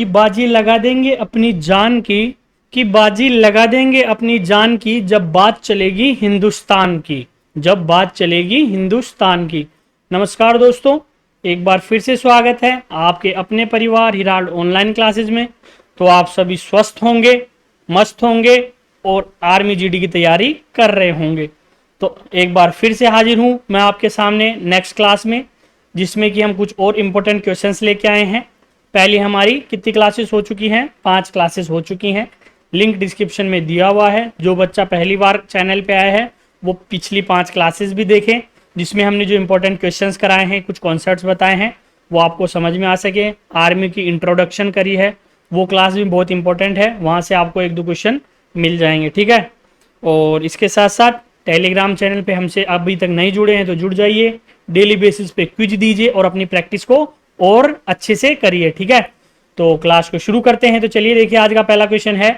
कि बाजी लगा देंगे अपनी जान की, कि बाजी लगा देंगे अपनी जान की जब बात चलेगी हिंदुस्तान की, जब बात चलेगी हिंदुस्तान की। नमस्कार दोस्तों, एक बार फिर से स्वागत है आपके अपने परिवार हिराल्ड ऑनलाइन क्लासेज में। तो आप सभी स्वस्थ होंगे, मस्त होंगे और आर्मी जीडी की तैयारी कर रहे होंगे। तो एक बार फिर से हाजिर हूं मैं आपके सामने नेक्स्ट क्लास में, जिसमें कि हम कुछ और इम्पोर्टेंट क्वेश्चंस लेके आए हैं। पहली हमारी कितनी क्लासेस हो चुकी हैं? 5 क्लासेस हो चुकी हैं। लिंक डिस्क्रिप्शन में दिया हुआ है। जो बच्चा पहली बार चैनल पे आया है वो पिछली 5 क्लासेस भी देखें, जिसमें हमने जो इम्पोर्टेंट क्वेश्चंस कराए हैं, कुछ कॉन्सेप्ट्स बताए हैं, वो आपको समझ में आ सके। आर्मी की इंट्रोडक्शन करी है, वो क्लास भी बहुत इंपॉर्टेंट है, वहाँ से आपको 1-2 क्वेश्चन मिल जाएंगे, ठीक है। और इसके साथ साथ टेलीग्राम चैनल पे हमसे अभी तक नहीं जुड़े हैं तो जुड़ जाइए। डेली बेसिस पे क्विज दीजिए और अपनी प्रैक्टिस को और अच्छे से करिए, ठीक है। तो क्लास को शुरू करते हैं। तो चलिए देखिए, आज का पहला क्वेश्चन है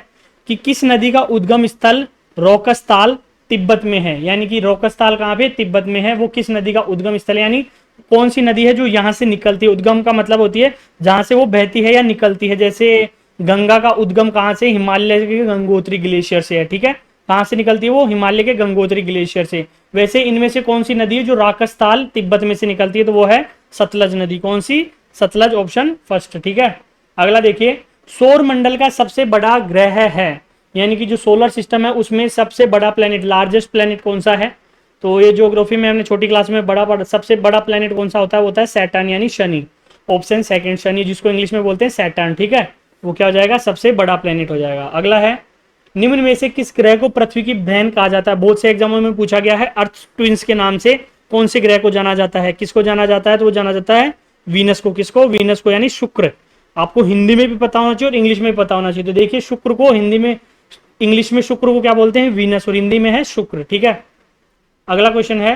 कि किस नदी का उद्गम स्थल रोकस्ताल तिब्बत में है। यानी कि रोकस्ताल कहाँ पे? तिब्बत में है। वो किस नदी का उद्गम स्थल, यानी कौन सी नदी है जो यहाँ से निकलती है? उद्गम का मतलब होती है जहां से वो बहती है या निकलती है। जैसे गंगा का उद्गम कहाँ से? हिमालय के गंगोत्री ग्लेशियर से है, ठीक है। कहाँ से निकलती है वो? हिमालय के गंगोत्री ग्लेशियर से। वैसे इनमें से कौन सी नदी है जो राकस्ताल तिब्बत में से निकलती है? तो वो है सतलज नदी। कौन सी? सतलज, ऑप्शन फर्स्ट, ठीक है। अगला देखिए, सौर मंडल का सबसे बड़ा ग्रह है, यानी कि जो सोलर सिस्टम है उसमें सबसे बड़ा प्लेनेट, लार्जेस्ट प्लेनेट कौन सा है? तो ये ज्योग्राफी में हमने छोटी क्लास में सबसे बड़ा प्लेनेट कौन सा होता है? वो होता है सैटर्न, यानी शनि। ऑप्शन सेकंड, शनि, जिसको इंग्लिश में बोलते हैं सैटर्न, ठीक है। वो क्या हो जाएगा? सबसे बड़ा प्लेनेट हो जाएगा। अगला है, निम्न में से किस ग्रह को पृथ्वी की बहन कहा जाता है? बहुत से एग्जामों में पूछा गया है। अर्थ ट्विंस के नाम से कौन से ग्रह को जाना जाता है? किसको जाना जाता है? तो वो जाना जाता है वीनस को। किसको? वीनस को, यानी शुक्र। आपको हिंदी में भी पता होना चाहिए और इंग्लिश में भी पता होना चाहिए। तो देखिए, शुक्र को हिंदी में, इंग्लिश में शुक्र को क्या बोलते हैं? वीनस, और हिंदी में है शुक्र, ठीक है। अगला क्वेश्चन है,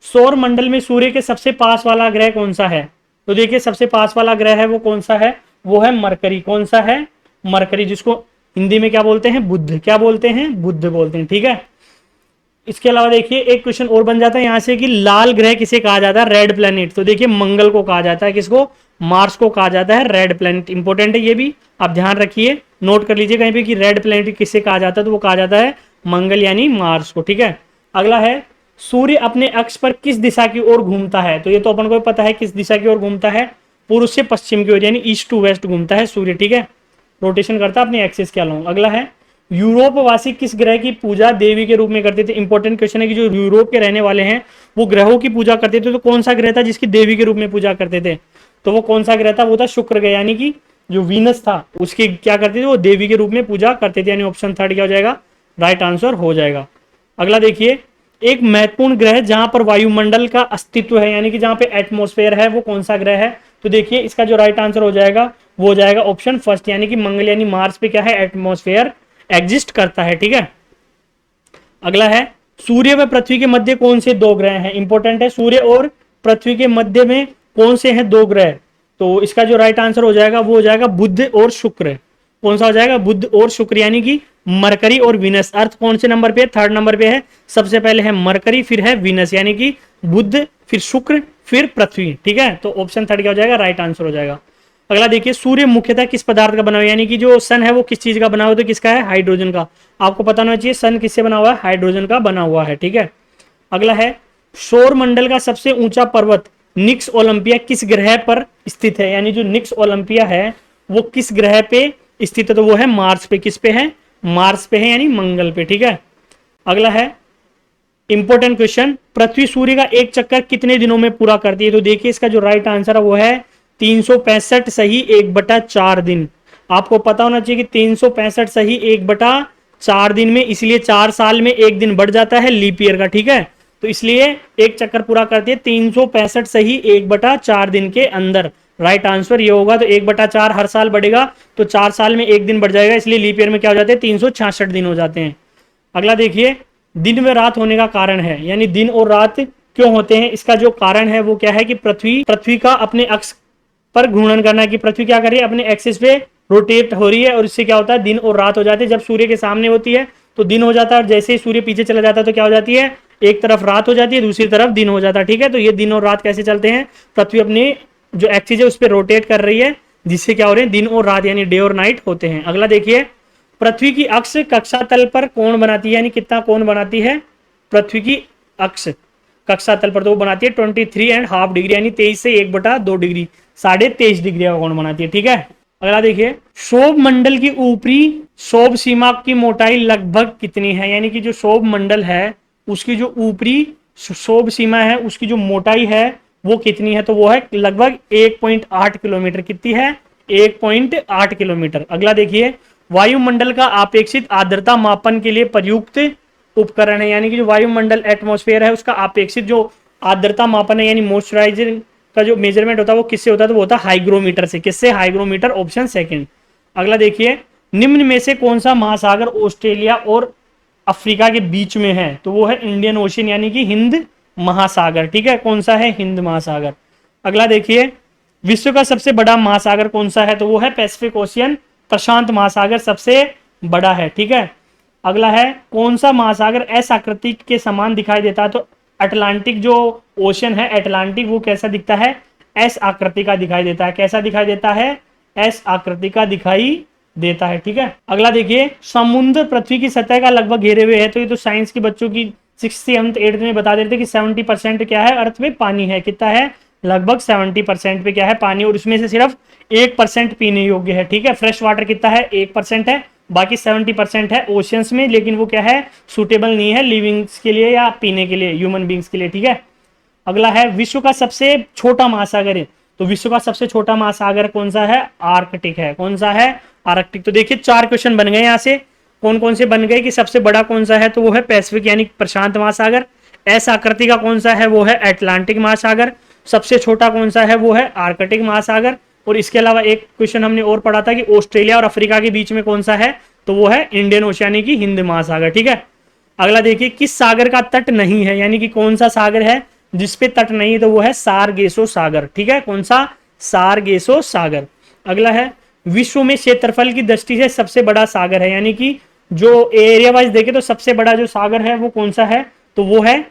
सौर मंडल में सूर्य के सबसे पास वाला ग्रह कौन सा है? तो देखिए, सबसे पास वाला ग्रह है वो कौन सा है? वो है मरकरी। कौन सा है? मरकरी, जिसको हिंदी में क्या बोलते हैं? बुध। क्या बोलते हैं? बुध बोलते हैं, ठीक है। इसके अलावा देखिए, एक क्वेश्चन और बन जाता है यहां से कि लाल ग्रह किसे कहा जाता है? Red planet. तो देखिए, मंगल को कहा जाता है। किसको? मार्स को कहा जाता है रेड प्लेनेट। इंपॉर्टेंट है ये भी, आप ध्यान रखिए, नोट कर लीजिए कहीं पे कि रेड प्लेनेट किसे कहा जाता है। तो वो कहा जाता है मंगल, यानी मार्स को, ठीक है। अगला है, सूर्य अपने अक्ष पर किस दिशा की ओर घूमता है? तो ये तो अपन को पता है किस दिशा की ओर घूमता है। पूर्व से पश्चिम की ओर, यानी ईस्ट टू वेस्ट घूमता है सूर्य, ठीक है। रोटेशन करता है अपने एक्सिस के अलोंग। अगला है, यूरोप वासी किस ग्रह की पूजा देवी के रूप में करते थे? इंपॉर्टेंट क्वेश्चन है कि जो यूरोप के रहने वाले हैं वो ग्रहों की पूजा करते थे। तो कौन सा ग्रह था जिसकी देवी के रूप में पूजा करते थे? तो वो कौन सा ग्रह था? वो था शुक्र ग्रह, यानी कि जो वीनस था उसकी क्या करते थे? वो देवी के रूप में पूजा करते थे, यानी ऑप्शन थर्ड क्या हो जाएगा? राइट आंसर हो जाएगा। अगला देखिए, एक महत्वपूर्ण ग्रह जहां पर वायुमंडल का अस्तित्व है, यानी कि जहां पे एटमॉस्फेयर है, वो कौन सा ग्रह है? तो देखिए, इसका जो राइट आंसर हो जाएगा वो हो जाएगा ऑप्शन फर्स्ट, यानी कि मंगल, यानी मार्स पे क्या है? एटमॉस्फेयर एग्जिस्ट करता है, ठीक है। अगला है, सूर्य व पृथ्वी के मध्य कौन से 2 ग्रह हैं? इंपॉर्टेंट है, सूर्य और पृथ्वी के मध्य में कौन से हैं 2 ग्रह? तो इसका जो राइट आंसर हो जाएगा वो हो जाएगा बुध और शुक्र। कौन सा हो जाएगा? बुध और शुक्र, यानी कि मरकरी और विनस। अर्थ कौन से नंबर पे है? थर्ड नंबर पे है। सबसे पहले है मरकरी, फिर है विनस, यानी कि बुध, फिर शुक्र, फिर पृथ्वी, ठीक है। तो ऑप्शन थर्ड क्या हो जाएगा? राइट आंसर हो जाएगा। अगला देखिए, सूर्य मुख्यतः किस पदार्थ का बना हुआ है? यानी कि जो सन है वो किस चीज का बना हुआ है? तो किसका है? हाइड्रोजन का। आपको पता होना चाहिए सन किससे बना हुआ है? हाइड्रोजन का बना हुआ है, ठीक है। अगला है, सौर मंडल का सबसे ऊंचा पर्वत निक्स ओलंपिया किस ग्रह पर स्थित है? यानी जो निक्स ओलंपिया है वो किस ग्रह पे स्थित है? तो वो है मार्स पे। किस पे है? मार्स पे है, यानी मंगल पे, ठीक है। अगला है, इंपॉर्टेंट क्वेश्चन, पृथ्वी सूर्य का एक चक्कर कितने दिनों में पूरा करती है? तो देखिए, इसका जो राइट आंसर है वो है 365 सही 1/4 दिन। आपको पता होना चाहिए कि 365 सही 1/4 दिन में, इसलिए 4 साल में 1 दिन बढ़ जाता है लीप ईयर का, ठीक है। तो इसलिए एक चक्कर पूरा करती है 365 सही 1/4 दिन के अंदर। राइट आंसर ये होगा। तो 1/4 हर साल बढ़ेगा तो 4 साल में 1 दिन बढ़ जाएगा, इसलिए लीप ईयर में क्या हो जाते हैं? 366 दिन हो जाते हैं। अगला देखिए, दिन व रात होने का कारण है, यानी दिन और रात क्यों होते हैं? इसका जो कारण है वो क्या है कि पृथ्वी का अपने अक्ष पर घूर्णन करना है, कि पृथ्वी क्या कर रही है? अपने एक्सिस पे रोटेट हो रही है, और इससे क्या होता है? दिन और रात हो जाते हैं। जब सूर्य के सामने होती है तो दिन हो जाता है, और जैसे ही सूर्य पीछे चला जाता है तो क्या हो जाती है? एक तरफ रात हो जाती है, दूसरी तरफ दिन हो जाता है, ठीक है। तो ये दिन और रात कैसे चलते हैं? पृथ्वी अपनी जो एक्सिस है उस पर रोटेट कर रही है, जिससे क्या हो रहे हैं, दिन और रात यानी डे और नाइट होते हैं। अगला देखिए, पृथ्वी की अक्ष कक्षा तल पर कोण बनाती है, यानी कितना कोण बनाती है पृथ्वी की अक्ष कक्षा तल पर, तो वो बनाती है 23.5 डिग्री, यानी 23 से 1/2 डिग्री, 23.5 डिग्री का कोण बनाती है। ठीक है, अगला देखिए, सौर मंडल की ऊपरी सौर सीमा की मोटाई लगभग कितनी है, यानी कि जो सौर मंडल है उसकी जो ऊपरी सौर सीमा है उसकी जो मोटाई है वो कितनी है, तो वो है लगभग 1.8 किलोमीटर। कितनी है, 1.8 किलोमीटर। अगला देखिए, वायुमंडल का अपेक्षित आर्द्रता मापन के लिए प्रयुक्त उपकरण है, यानी कि जो वायुमंडल एटमॉस्फेयर है उसका अपेक्षित जो आर्द्रता मापन है यानी मॉइस्चराइजर का जो मेजरमेंट होता है वो किससे होता है, तो वो होता है हाइग्रोमीटर से। किससे, हाइग्रोमीटर, ऑप्शन सेकंड। अगला देखिए, निम्न में से कौन सा महासागर ऑस्ट्रेलिया और अफ्रीका के बीच में है, तो वो है इंडियन ओशियन, यानी कि हिंद महासागर। ठीक है, कौन सा है, हिंद महासागर। अगला देखिए, विश्व का सबसे बड़ा महासागर कौन सा है, तो वो है पैसिफिक ओशियन, प्रशांत महासागर सबसे बड़ा है। ठीक है, अगला है, कौन सा महासागर एस आकृति के समान दिखाई देता है, तो अटलांटिक जो ओशन है अटलांटिक वो कैसा दिखता है, एस आकृति का दिखाई देता है। कैसा दिखाई देता है, एस आकृति का दिखाई देता है। ठीक है, अगला देखिए, समुद्र पृथ्वी की सतह का लगभग घेरे हुए है, तो ये तो साइंस के बच्चों की 6th 7th 8th में बता देते कि 70% क्या है, अर्थ में पानी है। कितना है, लगभग 70% पे क्या है, पानी, और उसमें से सिर्फ 1% पीने योग्य है। ठीक है, फ्रेश वाटर कितना है, 1% है, बाकी 70% है ओशियंस में, लेकिन वो क्या है, सुटेबल नहीं है लिविंग्स के लिए या पीने के लिए, ह्यूमन बींग्स के लिए। ठीक है, अगला है, विश्व का सबसे छोटा महासागर है, तो विश्व का सबसे छोटा महासागर कौन सा है, आर्कटिक है। कौन सा है, आर्कटिक। तो देखिए 4 क्वेश्चन बन गए यहाँ से। कौन कौन से बन गए कि सबसे बड़ा कौन सा है, तो वो है पैसिफिक यानी प्रशांत महासागर। एस आकृति का कौन सा है, वो है अटलांटिक महासागर। सबसे छोटा कौन सा है, वो है आर्कटिक महासागर। और इसके अलावा एक क्वेश्चन हमने और पढ़ा था कि ऑस्ट्रेलिया और अफ्रीका के बीच में कौन सा है, तो वो है इंडियन ओशियानी की हिंद महासागर। ठीक है, अगला देखिए, किस सागर का तट नहीं है, यानी कि कौन सा सागर है जिसपे तट नहीं है, तो वो है सारगेसो सागर। ठीक है, कौन सा, सारगेसो सागर। अगला है, विश्व में क्षेत्रफल की दृष्टि से सबसे बड़ा सागर है, यानी कि जो एरिया वाइज देखे तो सबसे बड़ा जो सागर है वो कौन सा है, तो वो है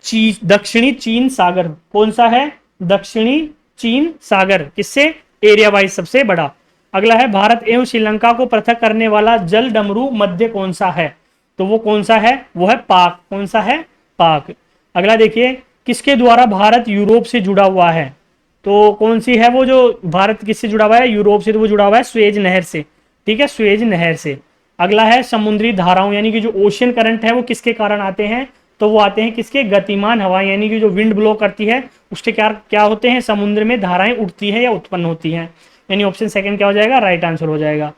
दक्षिणी चीन सागर। कौन सा है, दक्षिणी चीन सागर, किससे, एरिया वाइज सबसे बड़ा। अगला है, भारत एवं श्रीलंका को पृथक करने वाला जल डमरू मध्य कौन सा है, तो वो कौन सा है, वो है पाक। कौन सा है, पाक। अगला देखिए, किसके द्वारा भारत यूरोप से जुड़ा हुआ है, तो कौन सी है वो जो भारत किससे जुड़ा हुआ है, यूरोप से, तो वो जुड़ा हुआ है स्वेज नहर से। ठीक है, स्वेज नहर से। अगला है, समुद्री धाराओं यानी कि जो ओशियन करंट है वो किसके कारण आते हैं, तो वो आते हैं किसके, गतिमान हवा, यानी कि जो विंड ब्लो करती है उसके क्या क्या होते हैं, समुद्र में धाराएं उठती है या उत्पन्न होती हैं, यानी ऑप्शन सेकंड क्या हो जाएगा, राइट आंसर हो जाएगा।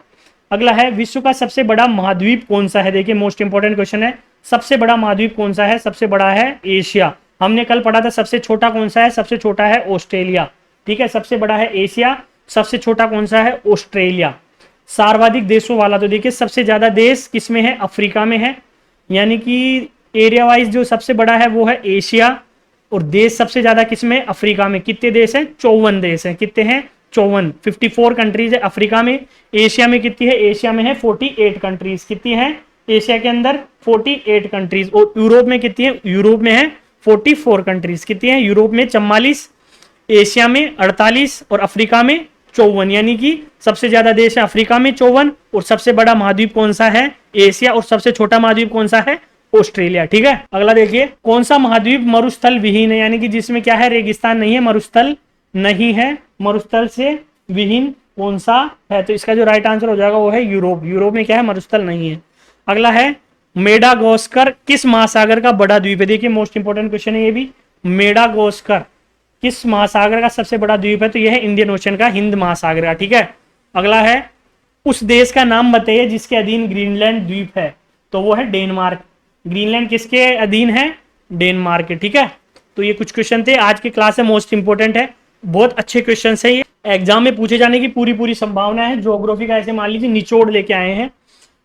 अगला है, विश्व का सबसे बड़ा महाद्वीप कौन सा है, देखिए मोस्ट इंपोर्टेंट क्वेश्चन है, सबसे बड़ा महाद्वीप कौन सा है, सबसे बड़ा है एशिया। हमने कल पढ़ा था सबसे छोटा कौन सा है, सबसे छोटा है ऑस्ट्रेलिया। ठीक है, सबसे बड़ा है एशिया, सबसे छोटा कौन सा है, ऑस्ट्रेलिया। सर्वाधिक देशों वाला, तो देखिए सबसे ज्यादा देश किसमें है, अफ्रीका में है, यानी कि एरिया वाइज जो सबसे बड़ा है वो है एशिया, और देश सबसे ज्यादा किसमें, अफ्रीका में। कितने देश हैं, 54 देश हैं। कितने हैं, 54, 54 कंट्रीज है अफ्रीका में। एशिया में कितनी है, एशिया में है 48 कंट्रीज। कितनी है, एशिया के अंदर 48 कंट्रीज। और यूरोप में कितनी है, यूरोप में है 44 कंट्रीज। कितनी है, यूरोप में 44, एशिया में 48 और अफ्रीका में 54, यानी कि सबसे ज्यादा देश है अफ्रीका में 54, और सबसे बड़ा महाद्वीप कौन सा है, एशिया, और सबसे छोटा महाद्वीप कौन सा है, ऑस्ट्रेलिया। ठीक है, अगला देखिए, कौन सा महाद्वीप मरुस्थल विहीन है, यानी कि जिसमें क्या है, रेगिस्तान नहीं है, मरुस्थल नहीं है, मरुस्थल से विहीन कौन सा है, तो इसका जो राइट आंसर हो जाएगा वो है यूरोप। यूरोप में क्या है, मरुस्थल नहीं है। अगला है, मेडागास्कर किस महासागर का बड़ा द्वीप है, देखिए मोस्ट इंपोर्टेंट क्वेश्चन है ये भी। मेडागास्कर किस महासागर का सबसे बड़ा द्वीप है, तो यह है इंडियन ओशन का, हिंद महासागर का। ठीक है, अगला है, उस देश का नाम बताइए जिसके अधीन ग्रीनलैंड द्वीप है, तो वो है डेनमार्क। ग्रीनलैंड किसके अधीन है, डेनमार्क के। ठीक है, तो ये कुछ क्वेश्चन थे आज की क्लास में, मोस्ट इंपोर्टेंट है, बहुत अच्छे क्वेश्चन है ये, एग्जाम में पूछे जाने की पूरी संभावना है। ज्योग्राफी का ऐसे मान लीजिए निचोड़ लेके आए हैं।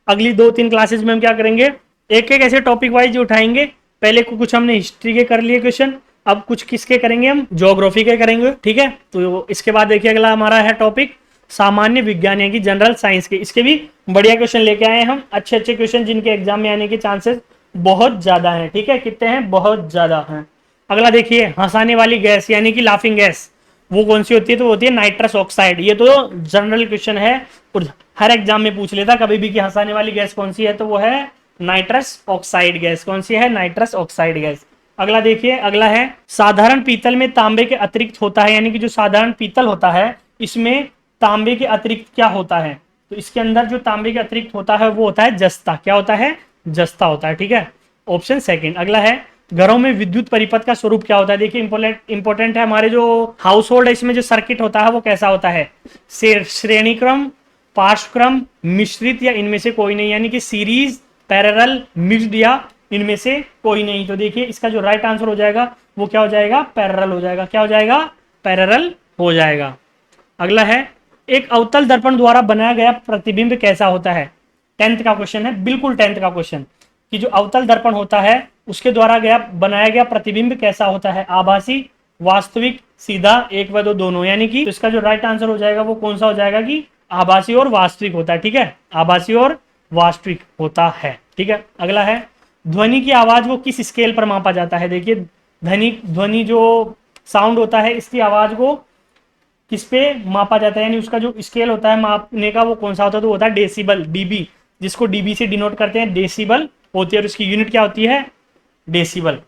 अगली 2-3 क्लासेज में हम क्या करेंगे, एक एक ऐसे टॉपिक वाइज उठाएंगे। पहले कुछ हमने हिस्ट्री के कर लिए क्वेश्चन, अब कुछ किसके करेंगे, हम ज्योग्राफी के करेंगे। ठीक है, तो इसके बाद देखिए अगला हमारा है टॉपिक सामान्य विज्ञान यानी कि जनरल साइंस के। इसके भी बढ़िया क्वेश्चन लेके आए हम, अच्छे अच्छे क्वेश्चन जिनके एग्जाम में आने के चांसेस बहुत ज्यादा हैं। ठीक है, कितने हैं, बहुत ज्यादा हैं। अगला देखिए, हंसाने वाली गैस यानी कि लाफिंग गैस, वो कौन सी होती है? तो वो होती है नाइट्रस ऑक्साइड। ये तो जनरल क्वेश्चन है और हर एग्जाम में पूछ लेता कभी भी कि हंसाने वाली गैस कौन सी है, तो वो है नाइट्रस ऑक्साइड गैस। कौन सी है? Nitrous oxide gas. अगला देखिए, अगला है साधारण पीतल में तांबे के अतिरिक्त होता है, यानी कि जो साधारण पीतल होता है इसमें तांबे के अतिरिक्त क्या होता है? तो इसके अंदर जो तांबे के अतिरिक्त होता है वो होता है जस्ता। क्या होता है? जस्ता होता है। ठीक है, ऑप्शन सेकंड। अगला है घरों में विद्युत परिपथ का स्वरूप क्या होता है? देखिए इंपॉर्टेंट है, हमारे जो हाउस होल्ड है इसमें जो सर्किट होता है वो कैसा होता है? श्रेणी क्रम, पार्श्वक्रम, मिश्रित या इनमें से कोई नहीं, यानी कि सीरीज, पैरेलल, मिक्स्ड या इनमें से कोई नहीं। तो देखिए इसका जो राइट आंसर हो जाएगा वो क्या हो जाएगा? पैरेलल हो जाएगा। क्या हो जाएगा? पैरेलल हो जाएगा। अगला है एक अवतल दर्पण द्वारा बनाया गया प्रतिबिंब कैसा होता है? 10th का क्वेश्चन है, बिल्कुल 10th का क्वेश्चन, कि जो अवतल दर्पण होता है उसके द्वारा बनाया गया प्रतिबिंब कैसा होता है? आभासी, वास्तविक, सीधा, एक व दो दोनों। यानी कि तो इसका जो राइट आंसर हो जाएगा वो कौन सा हो जाएगा? कि आभासी और वास्तविक होता है। ठीक है, आभासी और वास्तविक होता है। ठीक है, अगला है ध्वनि की आवाज वो किस स्केल पर मापा जाता है? देखिए ध्वनि जो साउंड होता है इसकी आवाज को किस पे मापा जाता है, यानी उसका जो स्केल होता है मापने का वो कौन सा होता है? तो होता है डेसिबल, डीबी, जिसको डीबी से डिनोट करते हैं, डेसिबल होती है और उसकी यूनिट क्या होती है? डेसिबल।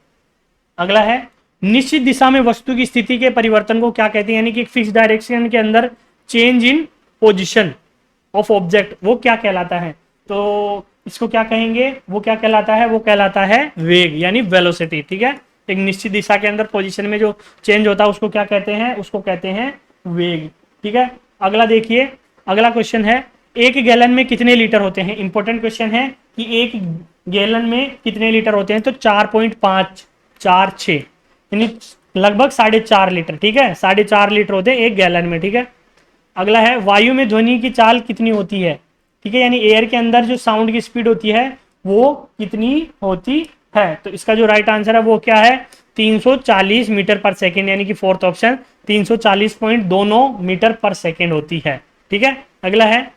अगला है निश्चित दिशा में वस्तु की स्थिति के परिवर्तन को क्या कहते हैं? यानी कि एक फिक्स डायरेक्शन के अंदर change in position of object वो क्या कहलाता है? तो इसको क्या कहेंगे? वो क्या कहलाता है? वो कहलाता है वेग, यानी वेलोसिटी। ठीक है, एक निश्चित दिशा के अंदर पोजीशन में जो चेंज होता है उसको क्या कहते हैं? उसको कहते हैं वेग। ठीक है, अगला देखिए, अगला क्वेश्चन है एक गैलन में कितने लीटर होते हैं? इंपॉर्टेंट क्वेश्चन है कि एक गैलन में कितने लीटर होते हैं? तो 4.546, यानी लगभग 4.5 लीटर। ठीक है, 4.5 लीटर होते हैं एक गैलन में। ठीक है, अगला है वायु में ध्वनि की चाल कितनी होती है? ठीक है, यानी एयर के अंदर जो साउंड की स्पीड होती है वो कितनी होती है? तो इसका जो राइट आंसर है वो क्या है? 340 मीटर पर सेकेंड, यानी कि फोर्थ ऑप्शन 340.29 मीटर पर सेकेंड होती है। ठीक है, अगला है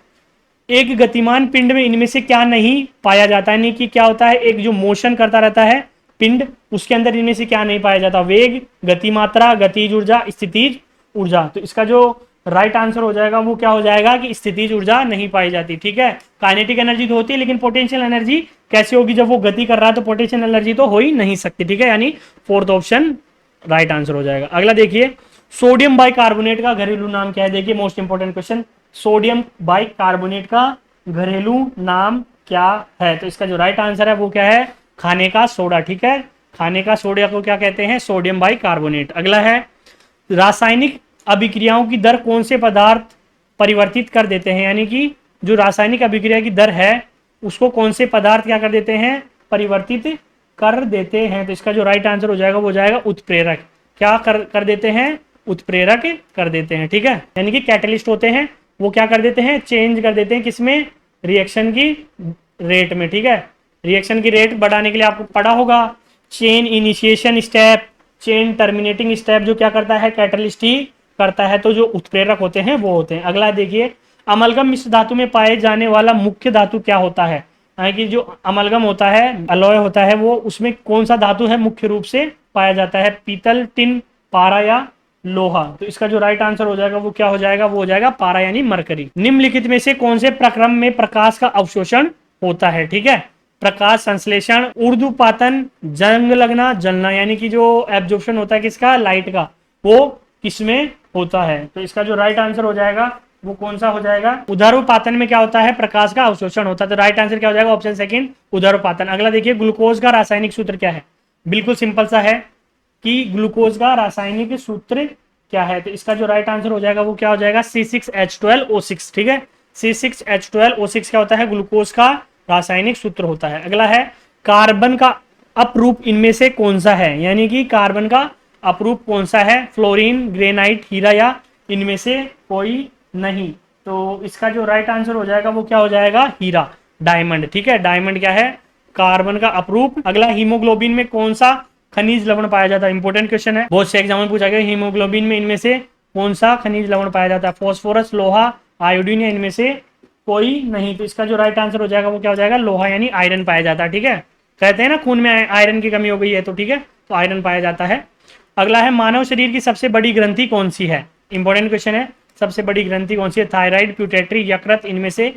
एक गतिमान पिंड में इनमें से क्या नहीं पाया जाता है? यानी कि क्या होता है? एक जो मोशन करता रहता है पिंड, उसके अंदर इनमें से क्या नहीं पाया जाता? वेग, गतिमात्रा, गतिज ऊर्जा, स्थितिज ऊर्जा। तो इसका जो राइट आंसर हो जाएगा वो क्या हो जाएगा? कि स्थितिज ऊर्जा नहीं पाई जाती। ठीक है, काइनेटिक एनर्जी तो होती है लेकिन पोटेंशियल एनर्जी कैसे होगी? जब वो गति कर रहा है तो पोटेंशियल एनर्जी तो हो ही नहीं सकती। ठीक है, यानी फोर्थ ऑप्शन राइट आंसर हो जाएगा। अगला देखिए सोडियम बाइकार्बोनेट का घरेलू नाम क्या है? देखिए most important question, sodium bicarbonate का घरेलू नाम क्या है? तो इसका जो राइट आंसर है वो क्या है? खाने का सोडा। ठीक है, खाने का सोडा को क्या कहते हैं? Sodium bicarbonate. अगला है रासायनिक अभिक्रियाओं की दर कौन से पदार्थ परिवर्तित कर देते हैं? यानी कि जो रासायनिक अभिक्रिया की दर है उसको कौन से पदार्थ क्या कर देते हैं? परिवर्तित कर देते हैं। तो इसका जो राइट आंसर हो जाएगा वो जाएगा उत्प्रेरक। क्या कर देते हैं? उत्प्रेरक कर देते हैं। ठीक है, यानी कि कैटलिस्ट होते हैं वो क्या कर देते हैं? चेंज कर देते हैं किसमें? रिएक्शन की रेट में। ठीक है, रिएक्शन की रेट बढ़ाने के लिए आपको पढ़ा होगा chain initiation step, chain terminating step जो क्या करता है? कैटलिस्ट ही करता है। तो जो उत्प्रेरक होते हैं वो होते हैं। अगला देखिए अमलगम मिश्र धातु में पाए जाने वाला मुख्य धातु क्या होता है? कि जो अमलगम होता है, अलॉय होता है, वो उसमें कौन सा धातु है मुख्य रूप से पाया जाता है? पीतल, टिन, पारा या लोहा। तो इसका जो राइट आंसर हो जाएगा वो क्या हो जाएगा? वो हो जाएगा पारा यानी मरकरी। निम्नलिखित में से कौन से प्रक्रम में प्रकाश का अवशोषण होता है? ठीक है, प्रकाश संश्लेषण, ऊर्ध्वपातन, जंग लगना, जलना, यानी कि जो एब्जॉर्प्शन होता है किसका? लाइट का, वो किसमें होता है? तो इसका जो राइट आंसर हो जाएगा वो कौन सा हो जाएगा? ऊर्ध्वपातन में क्या होता है? प्रकाश का अवशोषण होता है। तो राइट आंसर क्या हो जाएगा? ऑप्शन सेकंड ऊर्ध्वपातन। अगला देखिए ग्लूकोज का रासायनिक सूत्र क्या है? बिल्कुल सिंपल सा है कि ग्लूकोज का रासायनिक सूत्र क्या है? तो इसका जो राइट आंसर हो जाएगा वो क्या हो जाएगा? C6H12O6। ठीक है, C6H12O6 क्या होता है? ग्लूकोज का रासायनिक सूत्र होता है। अगला है कार्बन का अपरूप इनमें से कौन सा है? यानी कि कार्बन का अपरूप कौन सा है? फ्लोरीन, ग्रेनाइट, हीरा या इनमें से कोई नहीं। तो इसका जो राइट आंसर हो जाएगा वो क्या हो जाएगा? हीरा, डायमंड। ठीक है, डायमंड क्या है? कार्बन का अपरूप। अगला हीमोग्लोबिन में कौन सा खनिज लवण पाया जाता है? इंपॉर्टेंट क्वेश्चन है, बहुत से एग्जाम में पूछा गया हीमोग्लोबिन में इनमें से कौन सा खनिज लवण पाया जाता है? फॉस्फोरस, लोहा, आयोडीन या इनमें से कोई नहीं। तो इसका जो राइट आंसर हो जाएगा वो क्या हो जाएगा? लोहा यानी आयरन पाया जाता है। ठीक है, कहते हैं ना खून में आयरन की कमी हो गई है, तो ठीक है, तो आयरन पाया जाता है। अगला है मानव शरीर की सबसे बड़ी ग्रंथि कौन सी है? इंपॉर्टेंट क्वेश्चन है। सबसे बड़ी ग्रंथि कौन सी है? थायराइड, प्यूटेटरी, यकृत, इनमें से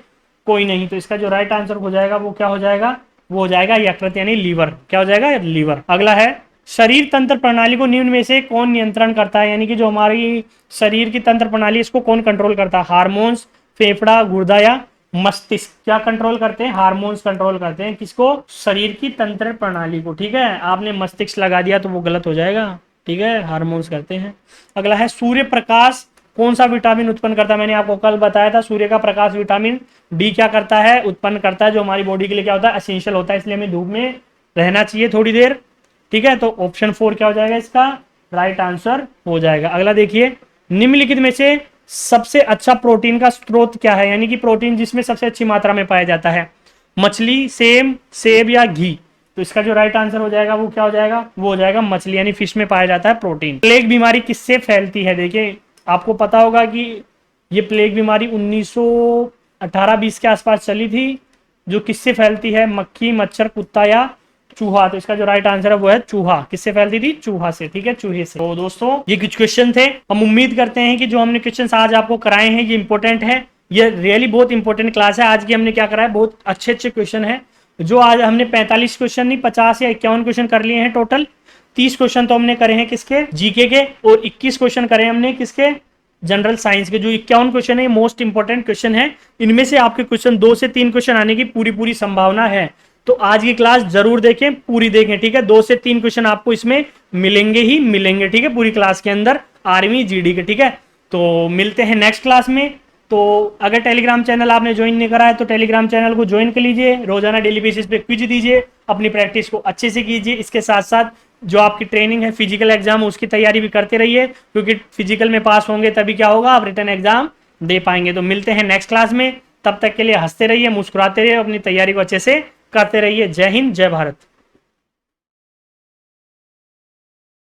कोई नहीं। तो इसका जो राइट आंसर हो जाएगा वो क्या हो जाएगा? वो हो जाएगा यकृत यानी लीवर। क्या हो जाएगा? लीवर। अगला है शरीर तंत्र प्रणाली को निम्न में से कौन नियंत्रण करता है? यानी कि जो हमारी शरीर की तंत्र प्रणाली इसको कौन कंट्रोल करता है? हार्मोन्स, फेफड़ा, गुर्दा या मस्तिष्क? क्या कंट्रोल करते हैं? हार्मोन्स कंट्रोल करते हैं। किसको? शरीर की तंत्र प्रणाली को। ठीक है, आपने मस्तिष्क लगा दिया तो वो गलत हो जाएगा। ठीक है, हार्मोन्स करते हैं। अगला है सूर्य प्रकाश कौन सा विटामिन उत्पन्न करता है? मैंने आपको कल बताया था सूर्य का प्रकाश विटामिन डी क्या करता है? उत्पन्न करता है, जो हमारी बॉडी के लिए क्या होता है? एसेंशियल होता है, इसलिए हमें धूप में रहना चाहिए थोड़ी देर। ठीक है, तो ऑप्शन 4 क्या हो जाएगा? इसका राइट आंसर हो जाएगा। अगला देखिए, निम्नलिखित में से सबसे अच्छा प्रोटीन का स्रोत क्या है? यानी कि प्रोटीन जिसमें सबसे अच्छी मात्रा में पाया जाता है, मछली, सेब या घी? तो इसका जो राइट आंसर हो जाएगा वो क्या हो जाएगा? वो हो जाएगा मछली, यानी फिश में पाया जाता है प्रोटीन। प्लेग बीमारी किससे फैलती है? देखिए आपको पता होगा कि ये प्लेग बीमारी 1918-20 के आसपास चली थी। जो किससे फैलती है? मक्खी, मच्छर, कुत्ता या चूहा? तो इसका जो राइट आंसर है वो है चूहा। किससे फैलती थी? चूहा से। ठीक है, चूहे से। तो दोस्तों ये कुछ क्वेश्चन थे। हम उम्मीद करते हैं कि जो हमने क्वेश्चन आज आपको कराए हैं ये इंपॉर्टेंट है। ये रियली बहुत इंपॉर्टेंट क्लास है। आज की हमने क्या करा है? बहुत अच्छे अच्छे क्वेश्चन है। जो आज हमने 45 क्वेश्चन नहीं 50 या 51 क्वेश्चन कर लिए हैं टोटल। 30 क्वेश्चन तो हमने करे हैं किसके? जीके के, और 21 क्वेश्चन करे हमने किसके? जनरल साइंस के। जो 51 क्वेश्चन है मोस्ट इंपॉर्टेंट क्वेश्चन है। इनमें से आपके क्वेश्चन 2 से 3 क्वेश्चन आने की पूरी संभावना है। तो आज की क्लास जरूर देखें, पूरी देखें। ठीक है, 2 से 3 क्वेश्चन आपको इसमें मिलेंगे ही मिलेंगे। ठीक है, पूरी क्लास के अंदर आर्मी जीडी के। ठीक है, तो मिलते हैं नेक्स्ट क्लास में। तो अगर टेलीग्राम चैनल आपने ज्वाइन नहीं करा है तो टेलीग्राम चैनल को ज्वाइन कर लीजिए। रोजाना डेली बेसिस पे क्विज दीजिए, अपनी प्रैक्टिस को अच्छे से कीजिए। इसके साथ साथ जो आपकी ट्रेनिंग है फिजिकल एग्जाम, उसकी तैयारी भी करते रहिए, क्योंकि फिजिकल में पास होंगे तभी क्या होगा? आप रिटर्न एग्जाम दे पाएंगे। तो मिलते हैं नेक्स्ट क्लास में। तब तक के लिए हंसते रहिए, मुस्कुराते रहिए, अपनी तैयारी को अच्छे से करते रहिए। जय हिंद, जय भारत।